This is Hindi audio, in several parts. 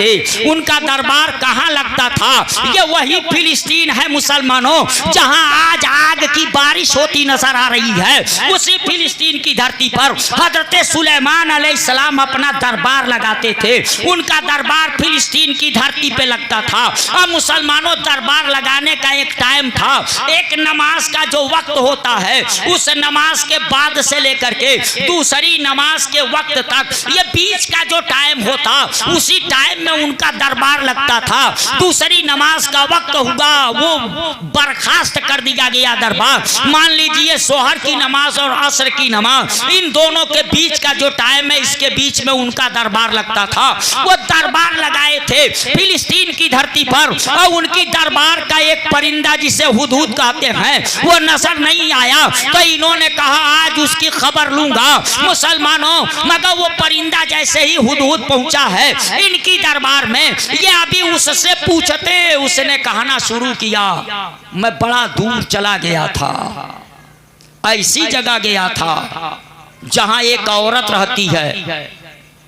थे, उनका दरबार कहाँ लगता था? ये वही फिलिस्तीन है मुसलमानों, जहाँ आज आग की बारिश होती नजर आ रही है। उसी फिलिस्तीन की धरती पर हजरत सुलेमान अलैहिस्सलाम अपना दरबार लगाते थे। उनका दरबार फिलिस्तीन की धरती पे लगता था। और मुसलमानों, दरबार लगाने का एक टाइम था, एक नमाज का जो वक्त होता है, उस नमाज के बाद से लेकर के दूसरी नमाज के वक्त तक, ये बीच का जो टाइम होता, उसी टाइम में उनका दरबार लगता था। दूसरी नमाज का वक्त हुआ, वो बर्खास्त कर दिया गया दरबार। मान लीजिए सोहर की नमाज और असर की नमाज, इन दोनों के बीच का जो टाइम है, इसके बीच में उनका दरबार लगता था। वो दरबार लगाए थे फिलिस्तीन की धरती पर। और उनकी दरबार का एक परिंदा जिसे हुदहुद कहते हैं, वो नजर नहीं आया, तो इन्होंने कहा आज उसकी खबर लूंगा। मुसलमानों, मगर वो परिंदा जैसे ही हुदहुद पहुंचा है इनकी दरबार में, ये अभी उससे पूछते, उसने कहना शुरू किया, मैं बड़ा दूर चला गया था, ऐसी जगह गया था जहां एक औरत रहती है,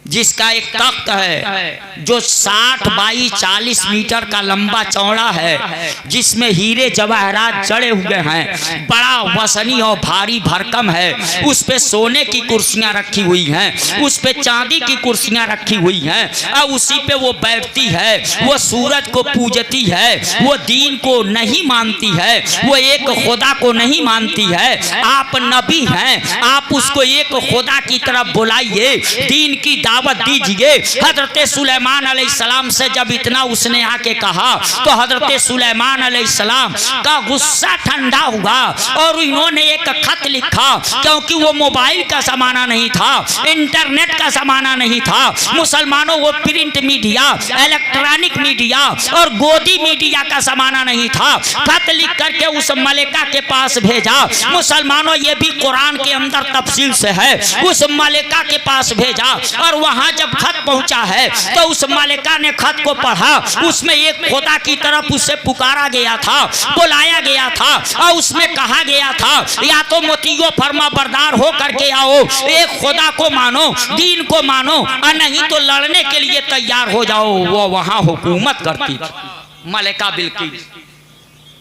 जिसका एक तख्त है जो 60 बाई 40 मीटर का लंबा चौड़ा है, जिसमें हीरे जवाहरात जड़े हुए हैं, बड़ा वसनी और भारी भरकम है। उस पे सोने की कुर्सियां रखी हुई हैं, उस पे चांदी की कुर्सियां रखी हुई हैं, और उसी पे वो बैठती है। वो सूरज को पूजती है, वो दीन को नहीं मानती है, वो एक खुदा को नहीं मानती है। आप नबी हैं, आप उसको एक खुदा की तरफ बुलाइए, दीन की दावत दीजिए। हजरत सुलेमान अलैहिस्सलाम से जब इतना उसने आके कहा, तो हजरत सुलेमान अलैहिस्सलाम का गुस्सा ठंडा हुआ और इन्होंने एक खत लिखा, क्योंकि वो मोबाइल का जमाना नहीं था, इंटरनेट का जमाना नहीं था। मुसलमानों, वो प्रिंट मीडिया, इलेक्ट्रॉनिक मीडिया और गोदी मीडिया का जमाना नहीं था। खत लिख करके उस मलिका के पास भेजा। मुसलमानों, ये भी कुरान के अंदर तफसील से है। उस मलिका के पास भेजा, और वहां जब खत पहुंचा है तो उस मलिका ने खत को पढ़ा। उसमें एक खुदा की तरफ उसे पुकारा गया था, बुलाया गया था, और उसमें कहा गया था, या तो मोतियो फरमा बरदार हो करके आओ, एक खुदा को मानो, दीन को मानो, और नहीं तो लड़ने के लिए तैयार हो जाओ। वो वहां हुकूमत करती थी मलिका बिल्किस।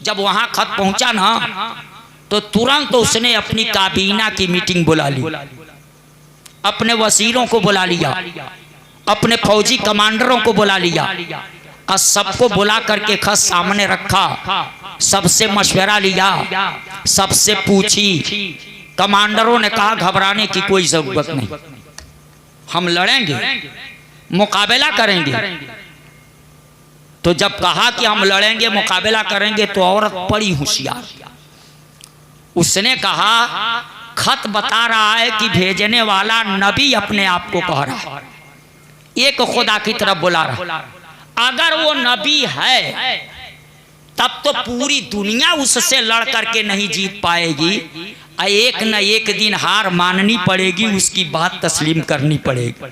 जब वहां खत पहुंचा ना, तो तुरंत उसने अपनी काबीना की मीटिंग बुला ली, अपने वजीरों को बुला लिया, अपने फौजी कमांडरों को बुला लिया, और सबको बुला करके खत सामने रखा। सबसे मशवरा लिया, सबसे पूछी। कमांडरों ने कहा घबराने की कोई जरूरत नहीं, हम लड़ेंगे, मुकाबला करेंगे। तो जब कहा कि हम लड़ेंगे, मुकाबला करेंगे, तो औरत बड़ी होशियार, उसने कहा खत बता रहा है कि भेजने वाला नबी अपने आप को कह रहा है, एक खुदा की तरफ बुला रहा। अगर वो नबी है तब तो पूरी दुनिया उससे लड़ करके नहीं जीत पाएगी, एक न एक दिन हार माननी पड़ेगी, उसकी बात तस्लीम करनी पड़ेगी।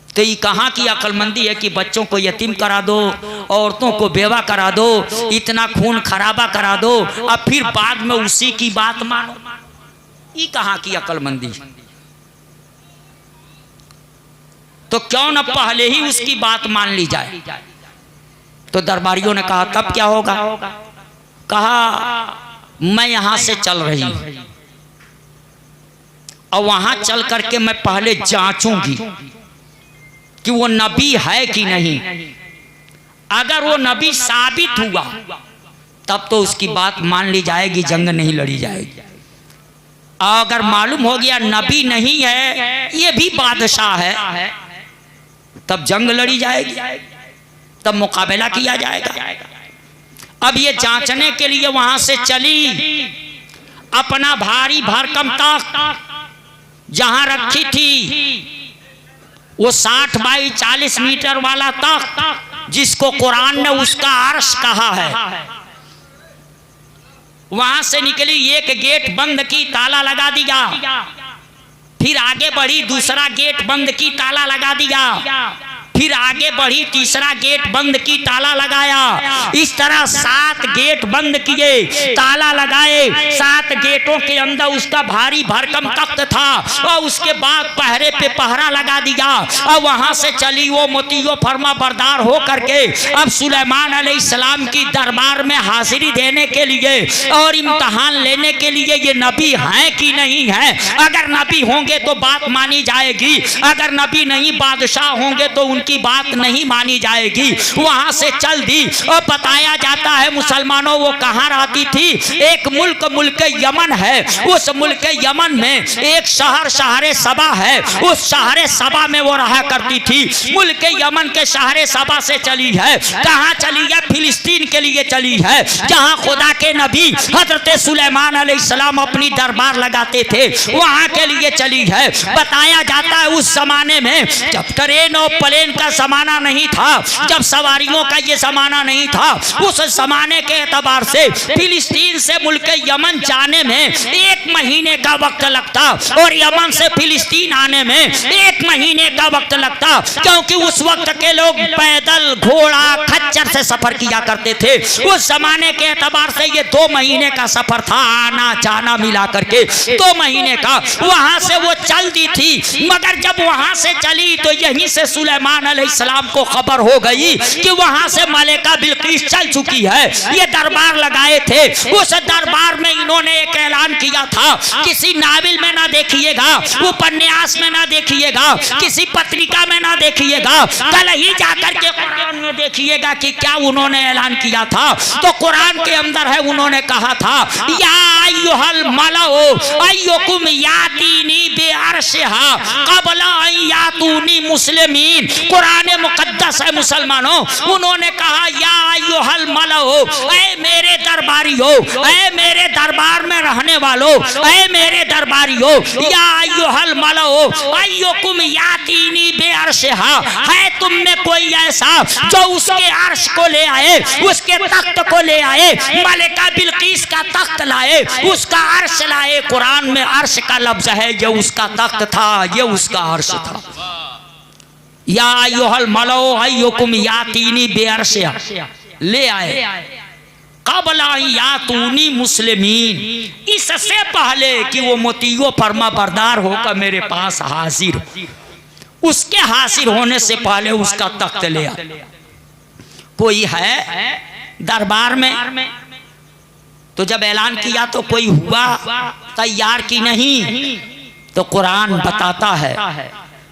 तो ये कहाँ की अक्लमंदी है कि बच्चों को यतीम करा दो, औरतों को बेवा करा दो, इतना खून खराबा करा दो, अब फिर बाद में उसी की बात मानो। ये कहाँ की अक्लमंदी? तो क्यों न पहले ही उसकी बात मान ली जाए। तो दरबारियों ने कहा तब क्या होगा? कहा मैं यहां से चल रही हूं, और वहां चल करके मैं पहले जांचूंगी कि वो नबी है कि नहीं। अगर वो नबी साबित हुआ तब तो उसकी बात मान ली जाएगी, जंग नहीं लड़ी जाएगी। अगर मालूम हो गया नबी नहीं है, ये भी बादशाह है, तब जंग लड़ी जाएगी, तब मुकाबला किया जाएगा। अब ये जांचने के लिए वहां से चली, अपना भारी भरकम तख्त जहां रखी थी, वो 60 बाई 40 मीटर वाला तख्त जिसको कुरान ने उसका अर्श कहा है, वहां से निकली, एक गेट बंद की, ताला लगा दिया। फिर आगे बढ़ी, दूसरा गेट बंद की, ताला लगा दिया। फिर आगे बढ़ी, तीसरा गेट बंद की, ताला लगाया। इस तरह 7 गेट बंद किए, ताला लगाए। 7 गेटों के अंदर उसका भारी भरकम तख्त था और उसके बाद पहरे पे पहरा लगा दिया। और वहां से चली वो मोतियो फरमा बरदार हो करके अब सुलेमान अलैहिस्सलाम की दरबार में हाजिरी देने के लिए और इम्तहान लेने के लिए ये नबी हैं कि नहीं है। अगर नबी होंगे तो बात मानी जाएगी, अगर नबी नहीं बादशाह होंगे तो उनकी बात नहीं मानी जाएगी। वहां से चल दी और बताया जाता है मुसलमानों वो कहाँ रहती थी। एक मुल्क यमन है, उस मुल्क यमन में एक शहर सबा है, उस शहर सबा में वो रहा करती थी। मुल्क यमन के शहर सबा से चली है, कहाँ चली है? फिलिस्तीन के लिए चली है, जहाँ खुदा के नबी हजरत सुलेमान अलैहिस्सलाम अपनी दरबार लगाते थे, वहाँ के लिए चली है। बताया जाता है उस जमाने में जब ट्रेन और प्लेन का जमाना नहीं था, जब सवारियों का ये जमाना नहीं था, उस जमाने के एतबार से फिलिस्तीन से मुल्क यमन जाने में 1 महीने का वक्त लगता और यमन से फिलिस्तीन आने में 1 महीने का वक्त लगता, क्योंकि उस वक्त के लोग पैदल, घोड़ा, खच्चर से सफर किया करते थे। उस जमाने के एतबार से ये 2 महीने का सफर था, आना जाना मिला करके 2 महीने का। वहां से वो चल दी थी, मगर जब वहां से चली तो यहीं से सुलेमान अलैहिस्सलाम को खबर हो गई कि वहां से मलिका बिल्किस चल चुकी है। ये दरबार लगाए थे, उस दरबार में इन्होंने एक ऐलान किया था, किसी नावल में ना देखिएगा, उपन्यास में ना देखिएगा, किसी पत्रिका में ना देखिएगा, कल ही जाकर के कुरान में देखिएगा कि क्या उन्होंने ऐलान किया था। तो कुरान के अंदर है, उन्होंने कहा था या अय्युहल मलाओ अय्युकुम यातीनी बिअर्शिहा क़ब्ला अन यातूनी मुस्लिमीन। कुरान मुकद्दस है मुसलमानों। उन्होंने कहा या अय्युहल मलाओ, ऐ मेरे दरबारियों, ऐ मेरे दरबार में रहने वालों, ऐ मेरे दरबारियों, या अय्युहल मलाओ अय्युकुम यातीनी बिअर्शिहा, है तुम में कोई ऐसा जो उसके अर्श को ले आए, उसके तख्त को ले आए, मलिका बिल्किस का तख्त लाए, उसका अर्श लाए। कुरान में अर्श का लफ्ज है, ये उसका तख्त था, ये उसका अर्श था। या अय्युहल मलाओ अय्युकुम यातीनी बिअर्शिहा, ले आए क़ब्ला यातूनी मुस्लिमीन, इससे पहले कि वो मोतियो फरमा बरदार होकर मेरे पास हाजिर, उसके हाजिर होने से पहले उसका तख्त ले आ। कोई है दरबार में, तो जब ऐलान किया तो कोई हुआ तैयार की नहीं। तो कुरान बताता है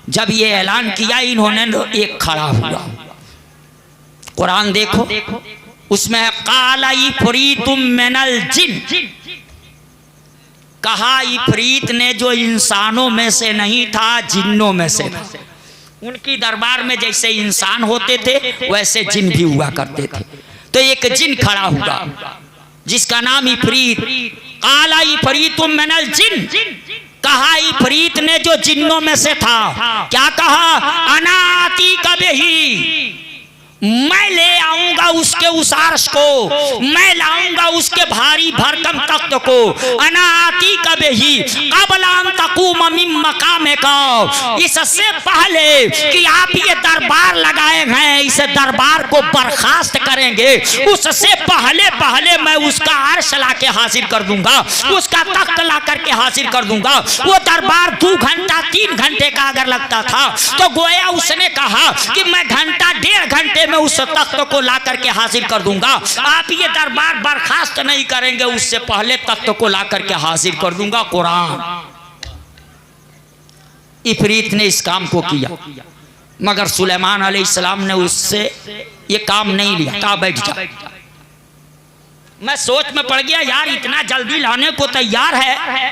जब ये ऐलान किया इन्होंने एक खड़ा हुआ। कुरान देखो, उसमें काला इफरीतुम मिनल जिन, कहा इफरीत ने जो इंसानों में से नहीं था, जिन्नों में से था। उनकी दरबार में जैसे इंसान होते थे वैसे जिन भी हुआ करते थे। तो एक जिन खड़ा हुआ जिसका नाम इफरीत, काला इफरीतुम मिनल जिन, कहा इफरीत ने जो जिन्नों में से था, क्या कहा? अनाती कबही, मैं ले आऊंगा उसके उस अर्श को, मैं लाऊंगा उसके भारी भरकम तख्त को। अनाती कबही क़ब्ला अन तक़ूम मिन मक़ामिका, इससे पहले कि आप ये दरबार लगाए हैं, इस दरबार को बर्खास्त करेंगे, उससे पहले पहले मैं उसका अर्श ला के हाजिर कर दूंगा, उसका तख्त ला करके हाजिर कर दूंगा। वो दरबार 2 घंटा 3 घंटे का अगर लगता था तो गोया उसने कहा कि मैं घंटा 1.5 घंटे में उस तख्त को ला करके हाजिर कर दूंगा। आप ये दरबार बर्खास्त नहीं करेंगे, उससे पहले तख्त को ला करके हाजिर कर दूंगा। कुरान, इफरीत ने इस काम को किया, मगर सुलेमान अलैहिस्सलाम ने उससे ये काम नहीं लिया, कहा बैठ जा। मैं सोच में पड़ गया, यार इतना जल्दी लाने को तैयार है,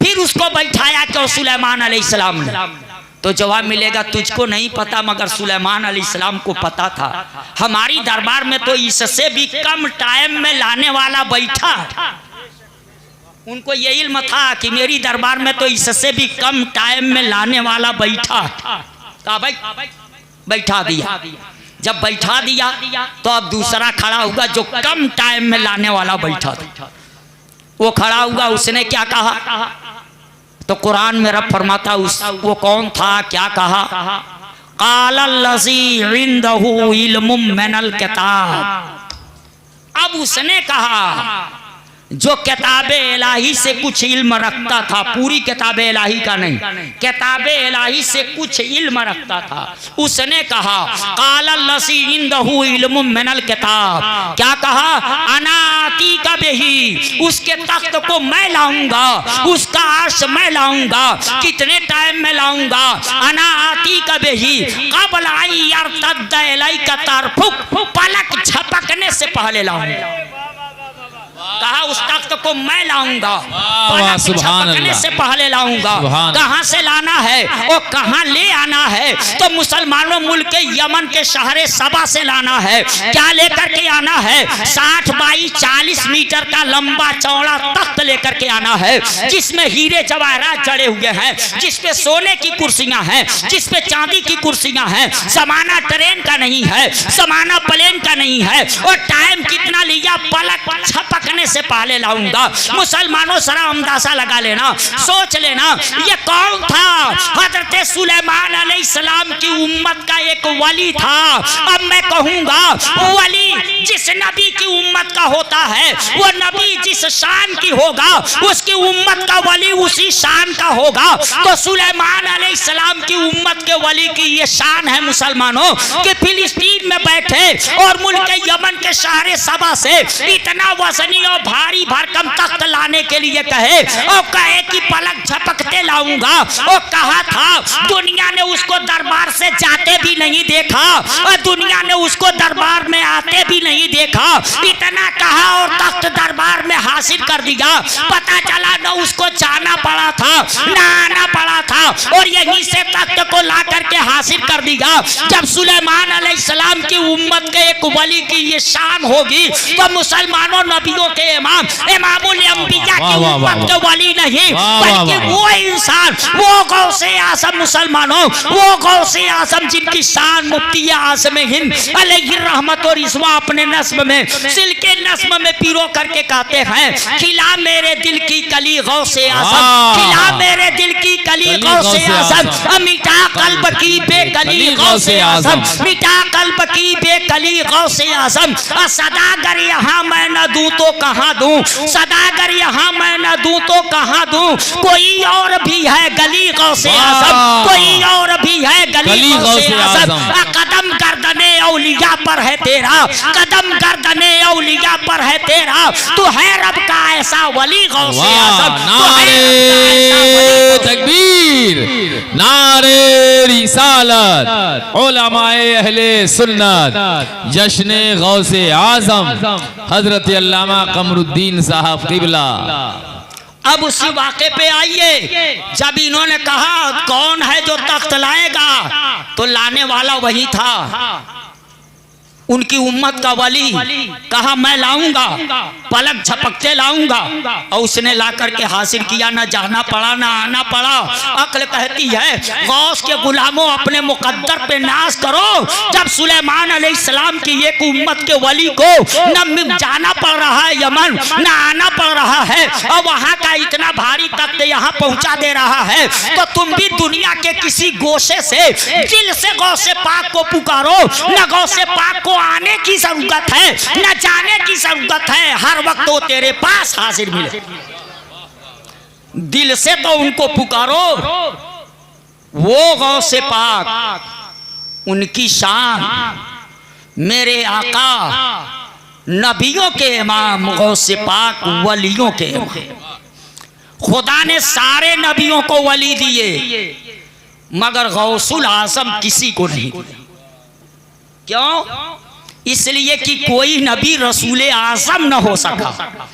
फिर उसको बैठाया क्यों सुलेमान अलैहिस्सलाम ने? तो जवाब मिलेगा तुझको नहीं पता, मगर सुलेमान अलैहिस्सलाम को पता था। हमारी दरबार में तो इससे भी कम टाइम में लाने वाला बैठा, उनको ये इल्म था कि मेरी दरबार में तो इससे भी कम टाइम में लाने वाला बैठा। कहा भाई बैठा दिया। जब बैठा दिया तो अब दूसरा खड़ा होगा जो कम टाइम में लाने वाला बैठा था, वो खड़ा हुआ। उसने क्या कहा? तो कुरान में रब फरमाता वो कौन था, क्या कहा? क़ालल्लज़ी इंदहु इल्मुम मिनल किताब। अब उसने कहा जो किताब इलाही से कुछ इल्म रखता था, पूरी किताब इलाही का नहीं, किताब इलाही से कुछ इल्म रखता था, उसने कहा क़ालल्लज़ी इंदहु इल्मुम मिनल किताब, क्या कहा? अनाती का बेही, उसके तख्त को मैं लाऊंगा, उसका अर्श मैं लाऊंगा। कितने टाइम में लाऊंगा? अनाती का बेही क़ब्ल अन यर्तद्द इलैका तरफुक, पलक झपकने से पहले लाऊंगा। कहा उस तख्त को मैं लाऊंगा, झपकने से पहले लाऊंगा। कहां से लाना है और कहां ले आना है? तो मुसलमानों मुल्क के यमन के शहर सबा से लाना है। क्या लेकर के आना है? 60 बाई 40 मीटर का लंबा चौड़ा तख्त लेकर के आना है, जिसमें हीरे जवाहरात जड़े हुए हैं, जिसपे सोने की कुर्सियां हैं, जिसपे चांदी की कुर्सियां हैं। जमाना ट्रेन का नहीं है, जमाना प्लेन का नहीं है। और टाइम कितना लिया? पलक झपकने से पहले लाऊंगा। मुसलमानों सरा अंदाजा लगा लेना, सोच लेना ये कौन था? हजरत सुलेमान अलैहिस्सलाम की उम्मत का एक वली था। अब मैं कहूंगा वली जिस नबी की उम्मत का होता है, वो नबी जिस शान की होगा, उसकी उम्मत का वली उसी शान का होगा। तो सुलेमान अलैहिस्सलाम की उम्मत के वली की ये शान है मुसलमानों कि फिलिस्तीन में बैठे और मुल्क यमन के शहर सबा से इतना वजनी और भारी भरकम तख्त लाने के लिए कहे और कहे कि पलक झपकते लाऊंगा। और कहा था दुनिया ने उसको दरबार से जाते भी नहीं देखा और दुनिया ने उसको दरबार में आते भी नहीं देखा। इतना कहा और तख्त दरबार में हासिल कर दिया। पता चला न उसको जाना पड़ा था न आना पड़ा था, और यहीं से तख्त को ला करके हासिल कर दिया। जब सुलेमान अलैहिस्सलाम की उम्मत के एक वली की ये शान होगी तो मुसलमानों नबियों के इमाम इमामुल अंबिया की उम्मत के वली नहीं, बल्कि वो इंसान, वो गौसे आज़म मुसलमानों, वो गौसे आज़म जिनकी शान मुफ्ती आज़म हिंद अलैहि रहमत और इस्मा अपने नस्म में सिल्के नस्म में पिरो करके कहते हैं, खिला मेरे दिल की कली गौसे आज़म, खिला मेरे दिल की कली गौसे आज़म, मिटा कल्ब की बेकली गौसे आज़म, मिटा कल्ब की बेकली गौसे आज़म। सदागर यहाँ मैं न दूं तो कहाँ दूं, सदागर यहाँ मैं न दूं तो कहाँ दूं। कोई और भी है गली गौसे आज़म, कोई और भी है गली गौसे आज़म। कदम गर्दने औलिया पर है तेरा, कदम गर्दने औलिया पर है तेरा। तू है रब का ऐसा वली गौसे आज़म। नारे तकबीर, नारे रिसालत, उलमाए अहले सुन्नत, जश्ने गौसे आज़म हजरत अल्लामा कमरुद्दीन साहब किबला। अब उसी वाक़े पे आइए। जब इन्होंने कहा कौन है जो तख्त लाएगा, तो लाने वाला वही था, उनकी उम्मत का वली। कहा मैं लाऊंगा, पलक झपकते लाऊंगा, और उसने ला करके हासिल किया। ना जाना पड़ा ना आना पड़ा। अक्ल कहती है गौस के गुलामों अपने मुकद्दर पे नाज करो। जब सुलेमान अलैहिस्सलाम की एक उम्मत के वली को न जाना पड़ रहा है यमन, न आना पड़ रहा है, और वहाँ का इतना भारी तख्त यहाँ पहुँचा दे रहा है, तो तुम भी दुनिया के किसी गोशे से दिल से गौसे पाक को पुकारो। न गौसे पाक को आने की जरूरत है न जाने की जरूरत है, हर वक्त वो तेरे पास हाजिर मिले। दिल से तो उनको पुकारो। वो गौसे पाक, उनकी शान, मेरे आका नबियों के इमाम गौसे पाक वलियों के इमाम। खुदा ने सारे नबियों को वली दिए, मगर गौसुल आज़म किसी को नहीं दिया। क्यों? इसलिए कि कोई नबी रसूल आज़म न हो सका,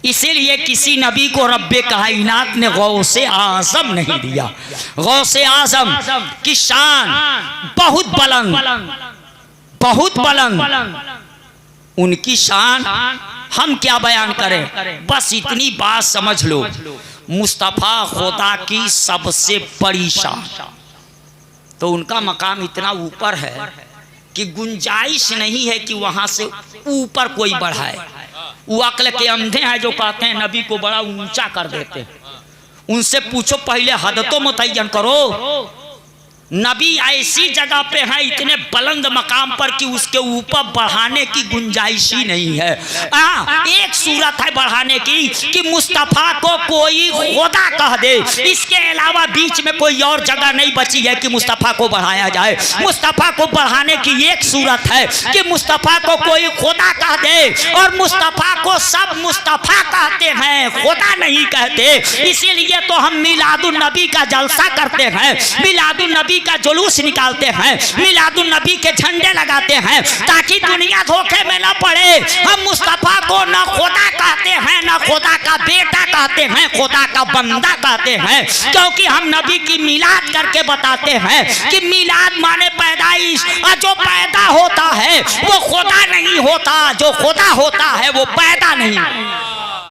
इसीलिए किसी नबी को रब्बे कायनात ने गौसे आज़म नहीं दिया। गौसे आज़म की शान बहुत बुलंद, बहुत बुलंद। उनकी शान हम क्या बयान करें, बस इतनी बात समझ लो, मुस्तफ़ा खुदा की सबसे बड़ी शान। तो उनका मकाम इतना ऊपर है कि गुंजाइश नहीं है कि वहां से ऊपर कोई बढ़ाए। वो अक्ल के अंधे हैं जो कहते हैं नबी को बड़ा ऊंचा कर देते हैं। उनसे पूछो पहले हद तो मुतय्यन करो। नबी ऐसी जगह पे है, इतने बुलंद मकाम पर कि उसके ऊपर बढ़ाने की गुंजाइश ही नहीं है। एक सूरत है बढ़ाने की कि मुस्तफ़ा को कोई खुदा कह दे, इसके अलावा बीच में कोई और जगह नहीं बची है कि मुस्तफ़ा को बढ़ाया जाए। मुस्तफ़ा को बढ़ाने की एक सूरत है कि मुस्तफ़ा को कोई खुदा कह दे, और मुस्तफ़ा को सब मुस्तफ़ा कहते हैं, खुदा नहीं कहते। इसीलिए तो हम मिलादुन नबी का जलसा करते हैं, मिलादुन नबी का जुलूस निकालते हैं, मिलादुन नबी के झंडे लगाते हैं, ताकि दुनिया धोखे में न पड़े। हम मुस्तफ़ा को न खुदा कहते हैं, न खुदा का बेटा कहते हैं, खुदा का बंदा कहते हैं, क्योंकि हम नबी की मिलाद करके बताते हैं कि मिलाद माने पैदाइश, और जो पैदा होता है वो खुदा नहीं होता, जो खुदा होता है वो पैदा नहीं।